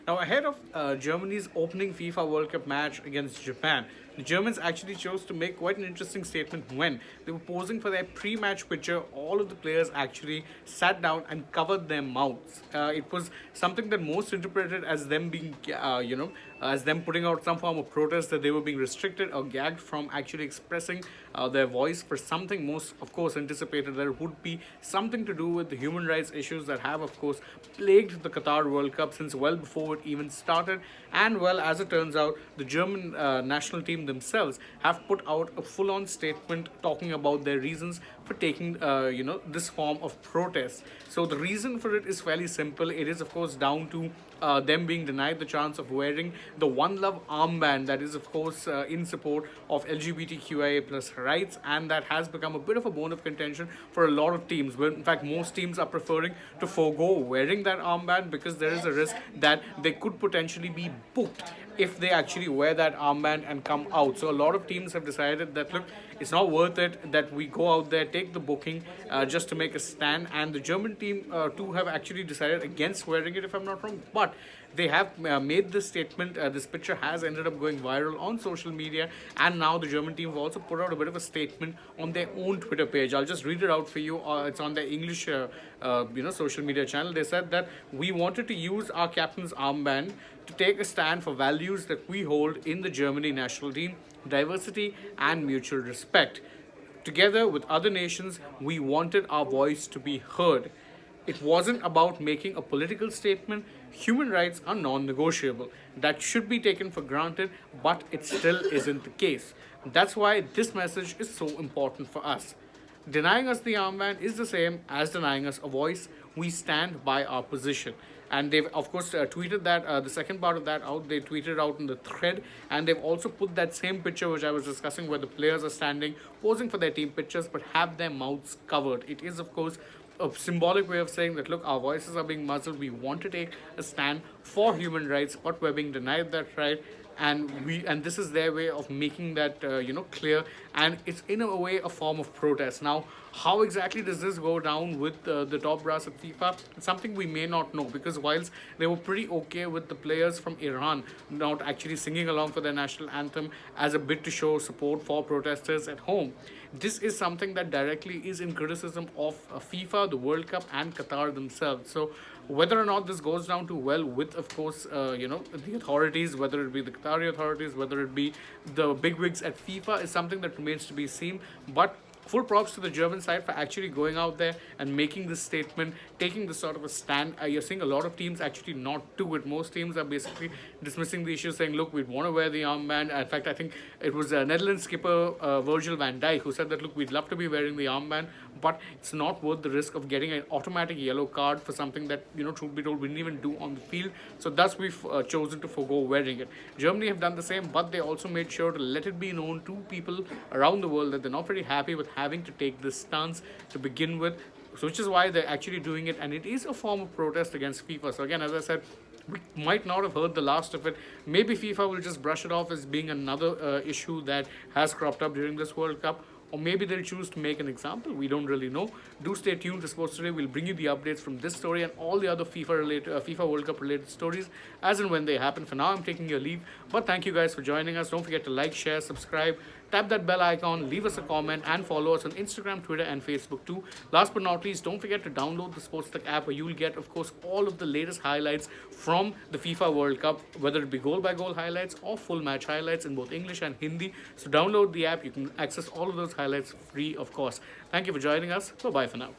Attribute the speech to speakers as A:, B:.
A: Now, ahead of Germany's opening FIFA World Cup match against Japan, the Germans actually chose to make quite an interesting statement when they were posing for their pre-match picture. All of the players actually sat down and covered their mouths. It was something that most interpreted as them being, as them putting out some form of protest that they were being restricted or gagged from actually expressing their voice for something most, of course, anticipated that it would be something to do with the human rights issues that have, of course, plagued the Qatar World Cup since well before it even started. And well, as it turns out, the German national team themselves have put out a full-on statement talking about their reasons for taking, this form of protest. So the reason for it is fairly simple. It is, of course, down to them being denied the chance of wearing the One Love armband that is, of course, in support of LGBTQIA plus rights, and that has become a bit of a bone of contention for a lot of teams. Where, in fact, most teams are preferring to forego wearing that armband because there is a risk that they could potentially be booked if they actually wear that armband and come out. So a lot of teams have decided that look, it's not worth it that we go out there, take the booking just to make a stand. And the German team too have actually decided against wearing it, if I'm not wrong. But they have made this statement. This picture has ended up going viral on social media, and now the German team have also put out a bit of a statement on their own Twitter page. I'll just read it out for you. It's on their English, social media channel. They said that we wanted to use our captain's armband to take a stand for values that we hold in the Germany national team: diversity and mutual respect. Together with other nations, we wanted our voice to be heard. It wasn't about making a political statement. Human rights are non negotiable. That should be taken for granted, but it still isn't the case. That's why this message is so important for us. Denying us the armband is the same as denying us a voice. We stand by our position. And they've, of course, tweeted that, the second part of that out. They tweeted out in the thread, and they've also put that same picture which I was discussing where the players are standing, posing for their team pictures, but have their mouths covered. It is, of course, a symbolic way of saying that look, our voices are being muzzled. We want to take a stand for human rights, but we're being denied that right. And this is their way of making that clear, and it's in a way a form of protest. Now, how exactly does this go down with the top brass at FIFA? It's something we may not know, because whilst they were pretty okay with the players from Iran not actually singing along for their national anthem as a bit to show support for protesters at home, this is something that directly is in criticism of FIFA, the World Cup, and Qatar themselves. So whether or not this goes down to well with, of course, the authorities, whether it be the Qatari authorities, whether it be the bigwigs at FIFA, is something that remains to be seen. But full props to the German side for actually going out there and making this statement, taking this sort of a stand. You're seeing a lot of teams actually not do it. Most teams are basically dismissing the issue, saying, look, we want to wear the armband. In fact, I think it was Netherlands skipper Virgil van Dijk who said that, look, we'd love to be wearing the armband, but it's not worth the risk of getting an automatic yellow card for something that, truth be told, we didn't even do on the field. So thus we've chosen to forego wearing it. Germany have done the same, but they also made sure to let it be known to people around the world that they're not very happy with having to take this stance to begin with. So which is why they're actually doing it, and it is a form of protest against FIFA. So again, as I said, we might not have heard the last of it. Maybe FIFA will just brush it off as being another issue that has cropped up during this World Cup, or maybe they'll choose to make an example. We don't really know. Do stay tuned to Sports Today. We'll bring you the updates from this story and all the other FIFA World Cup related stories as and when they happen. For now, I'm taking your leave, but thank you guys for joining us. Don't forget to like, share, subscribe, tap that bell icon, leave us a comment, and follow us on Instagram, Twitter, and Facebook too. Last but not least, don't forget to download the SportsTech app, where you will get, of course, all of the latest highlights from the FIFA World Cup, whether it be goal-by-goal highlights or full match highlights in both English and Hindi. So download the app. You can access all of those highlights free, of course. Thank you for joining us. Bye-bye for now.